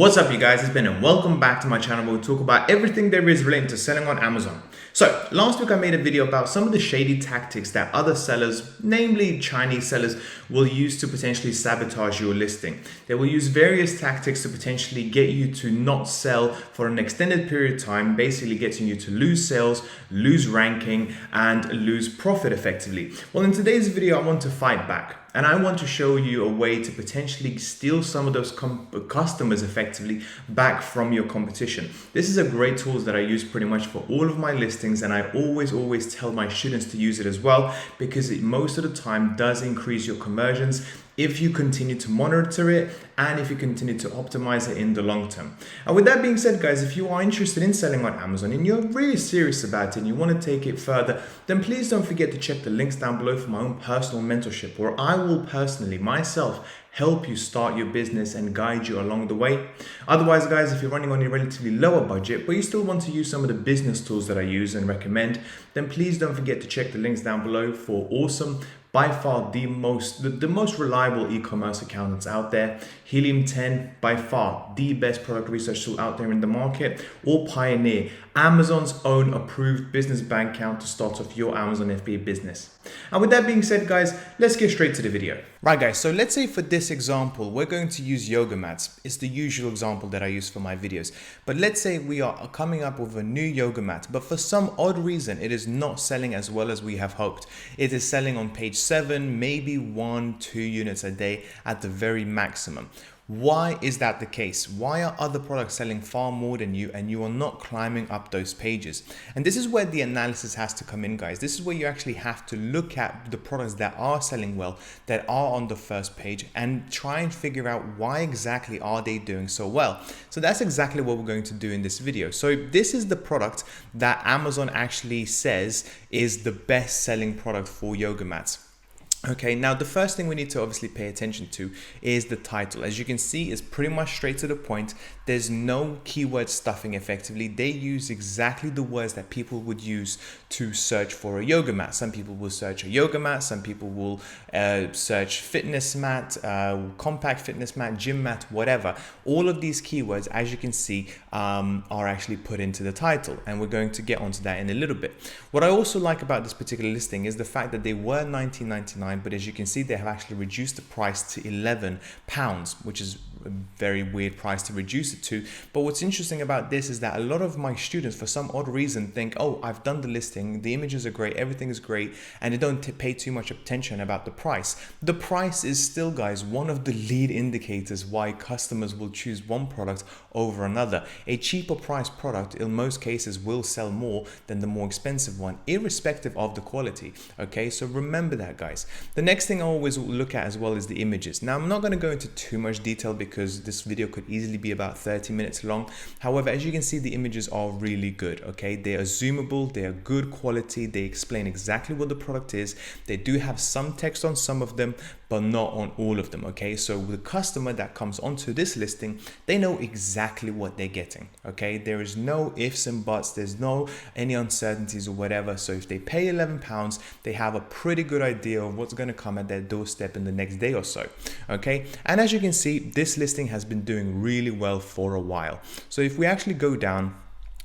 What's up, you guys? It's Ben and welcome back to my channel where we talk about everything there is relating to selling on Amazon. So last week I made a video about some of the shady tactics that other sellers, namely Chinese sellers, will use to potentially sabotage your listing. They will use various tactics to potentially get you to not sell for an extended period of time, basically getting you to lose sales, lose ranking, and lose profit effectively. Well, in today's video, I want to fight back. And I want to show you a way to potentially steal some of those customers effectively back from your competition. This is a great tool that I use pretty much for all of my listings, and I always tell my students to use it as well, because it most of the time does increase your conversions if you continue to monitor it and if you continue to optimize it in the long term. And with that being said, guys, if you are interested in selling on Amazon and you're really serious about it and you want to take it further, then please don't forget to check the links down below for my own personal mentorship, where I will personally myself help you start your business and guide you along the way. Otherwise, guys, if you're running on a relatively lower budget but you still want to use some of the business tools that I use and recommend, then please don't forget to check the links down below for awesome, by far the most reliable e-commerce accountants out there. Helium 10, by far the best product research tool out there in the market, or Pioneer, Amazon's own approved business bank account to start off your Amazon FBA business. And with that being said, guys, let's get straight to the video. Right, guys, so let's say for this example, we're going to use yoga mats. It's the usual example that I use for my videos. But let's say we are coming up with a new yoga mat, but for some odd reason, it is not selling as well as we have hoped. It is selling on page 7, maybe 1-2 units a day at the very maximum. Why is that the case? Why are other products selling far more than you and you are not climbing up those pages? And this is where the analysis has to come in, guys. This is where you actually have to look at the products that are selling well, that are on the first page, and try and figure out why exactly are they doing so well. So that's exactly what we're going to do in this video. So this is the product that Amazon actually says is the best selling product for yoga mats. Okay, now the first thing we need to obviously pay attention to is the title. As you can see, it's pretty much straight to the point. There's no keyword stuffing effectively. They use exactly the words that people would use to search for a yoga mat. Some people will search a yoga mat, some people will search fitness mat, compact fitness mat, gym mat, whatever. All of these keywords, as you can see, are actually put into the title, and we're going to get onto that in a little bit. What I also like about this particular listing is the fact that they were $19.99, but as you can see, they have actually reduced the price to £11, which is a very weird price to reduce it to. But what's interesting about this is that a lot of my students, for some odd reason, think, oh, I've done the listing, the images are great, everything is great, and they don't pay too much attention about the price. The price is still, guys, one of the lead indicators why customers will choose one product over another. A cheaper priced product in most cases will sell more than the more expensive one, irrespective of the quality. Okay, so remember that, guys. The next thing I always look at as well is the images. Now, I'm not going to go into too much detail because this video could easily be about 30 minutes long. However, as you can see, the images are really good. Okay, they are zoomable, they are good quality, they explain exactly what the product is. They do have some text on some of them, but not on all of them. Okay, so the customer that comes onto this listing, they know exactly what they're getting. Okay, there is no ifs and buts, there's no any uncertainties or whatever. So if they pay £11, they have a pretty good idea of what's going to come at their doorstep in the next day or so. Okay, and as you can see, this listing has been doing really well for a while. So if we actually go down,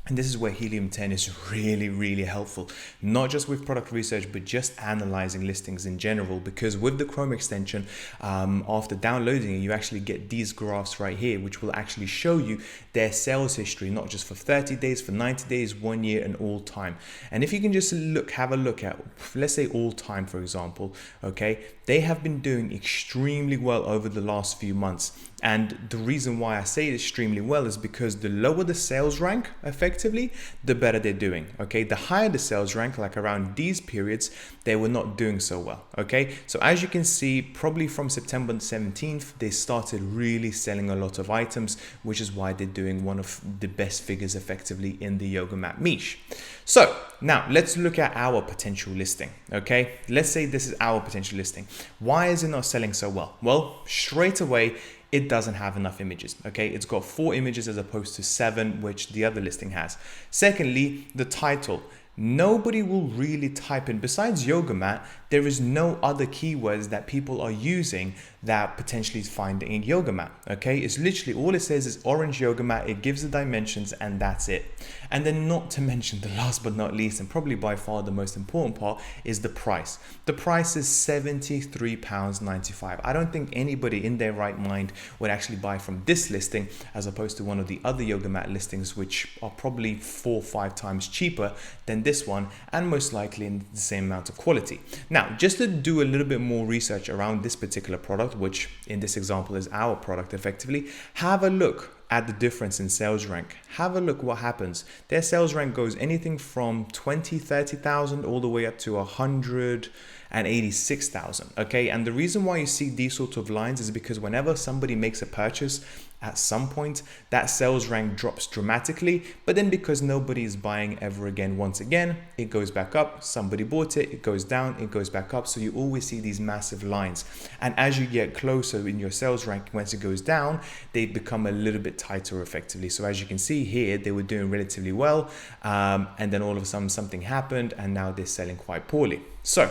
and this is where Helium 10 is really helpful, not just with product research, but just analyzing listings in general, because with the Chrome extension, after downloading it, you actually get these graphs right here, which will actually show you their sales history, not just for 30 days, for 90 days, 1 year, and all time. And if you can just have a look at, let's say all time, for example, okay, they have been doing extremely well over the last few months. And the reason why I say extremely well is because the lower the sales rank, effectively, the better they're doing. Okay, the higher the sales rank, like around these periods, they were not doing so well. Okay, so as you can see, probably from September 17th, they started really selling a lot of items, which is why they're doing one of the best figures effectively in the yoga mat niche. So now let's look at our potential listing. Okay, let's say this is our potential listing. Why is it not selling so well? Well, straight away, it doesn't have enough images. Okay, it's got 4 images as opposed to 7, which the other listing has. Secondly, the title. Nobody will really type in, besides yoga mat, there is no other keywords that people are using that potentially is finding a yoga mat. Okay, it's literally all it says is orange yoga mat. It gives the dimensions and that's it. And then not to mention the last but not least, and probably by far the most important part, is the price. The price is £73.95. I don't think anybody in their right mind would actually buy from this listing as opposed to one of the other yoga mat listings, which are probably 4 or 5 times cheaper than this one and most likely in the same amount of quality. Now, just to do a little bit more research around this particular product, which in this example is our product effectively, have a look at the difference in sales rank. Have a look what happens. Their sales rank goes anything from 30,000 all the way up to 186,000. Okay, and the reason why you see these sort of lines is because whenever somebody makes a purchase, at some point that sales rank drops dramatically, but then because nobody is buying ever again, once again it goes back up. Somebody bought it, it goes down, it goes back up. So you always see these massive lines, and as you get closer in your sales rank, once it goes down, they become a little bit tighter effectively. So as you can see here, they were doing relatively well, and then all of a sudden something happened and now they're selling quite poorly. So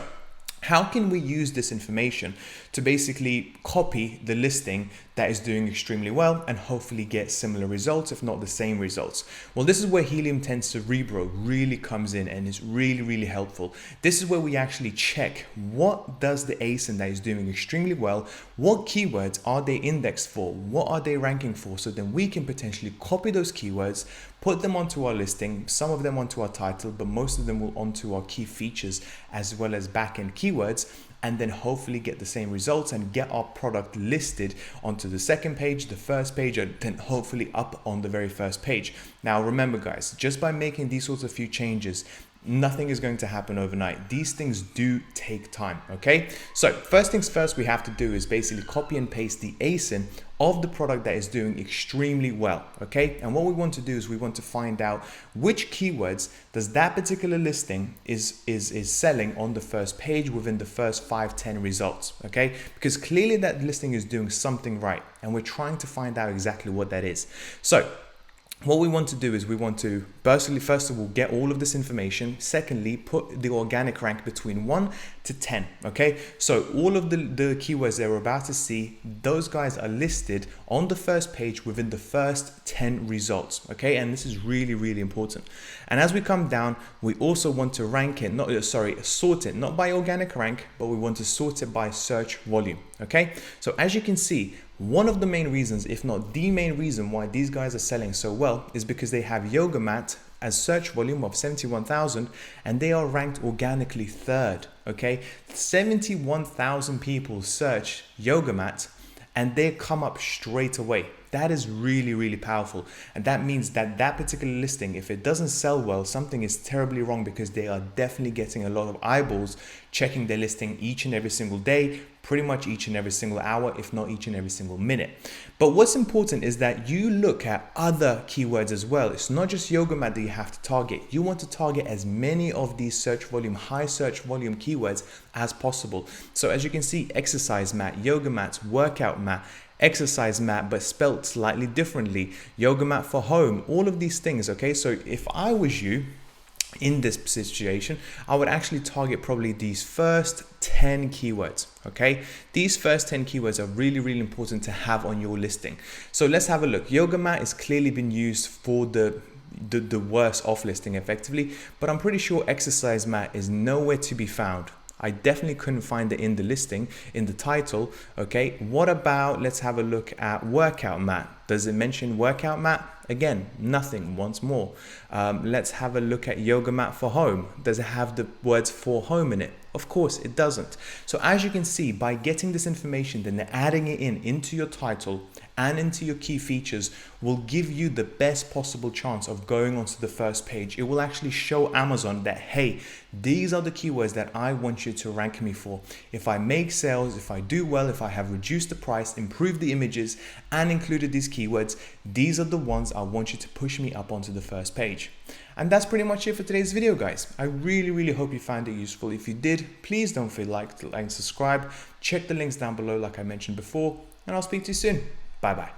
how can we use this information to basically copy the listing that is doing extremely well and hopefully get similar results, if not the same results? Well, this is where Helium Tends to Rebro really comes in and is really helpful. This is where we actually check what does the ASIN that is doing extremely well, what keywords are they indexed for, what are they ranking for, so then we can potentially copy those keywords, put them onto our listing, some of them onto our title, but most of them will onto our key features as well as back-end keywords, and then hopefully get the same results and get our product listed onto the second page, the first page, and then hopefully up on the very first page. Now remember guys, just by making these sorts of few changes, nothing is going to happen overnight. These things do take time, okay? So first things first we have to do is basically copy and paste the ASIN of the product that is doing extremely well, okay? And what we want to do is we want to find out which keywords does that particular listing is selling on the first page within the first 5-10 results, okay? Because clearly that listing is doing something right and we're trying to find out exactly what that is. So what we want to do is we want to first of all get all of this information. Secondly, put the organic rank between 1 to 10. Okay, so all of the keywords that we're about to see, those guys are listed on the first page within the first 10 results. Okay, and this is really important. And as we come down, we also want to rank it, sort it, not by organic rank, but we want to sort it by search volume. Okay, so as you can see, one of the main reasons, if not the main reason why these guys are selling so well is because they have yoga mat as search volume of 71,000 and they are ranked organically third. Okay, 71,000 people search yoga mat and they come up straight away. That is really powerful. And that means that that particular listing, if it doesn't sell well, something is terribly wrong, because they are definitely getting a lot of eyeballs checking their listing each and every single day, pretty much each and every single hour, if not each and every single minute. But what's important is that you look at other keywords as well. It's not just yoga mat that you have to target. You want to target as many of these high search volume keywords as possible. So as you can see, exercise mat, yoga mat, workout mat, exercise mat but spelt slightly differently, yoga mat for home, all of these things. Okay, so if I was you in this situation, I would actually target probably these first 10 keywords. Okay, these first 10 keywords are really important to have on your listing. So let's have a look. Yoga mat is clearly been used for the worst off listing effectively, but I'm pretty sure exercise mat is nowhere to be found. I definitely couldn't find it in the listing, in the title. Okay, what about, let's have a look at workout mat. Does it mention workout mat? Again, nothing. Once more, let's have a look at yoga mat for home. Does it have the words for home in it? Of course it doesn't. So as you can see, by getting this information, then adding it into your title and into your key features will give you the best possible chance of going onto the first page. It will actually show Amazon that, hey, these are the keywords that I want you to rank me for. If I make sales, if I do well, if I have reduced the price, improved the images, and included these keywords, these are the ones I want you to push me up onto the first page. And that's pretty much it for today's video, guys. I really hope you found it useful. If you did, please don't forget to like and subscribe. Check the links down below like I mentioned before, and I'll speak to you soon. Bye bye.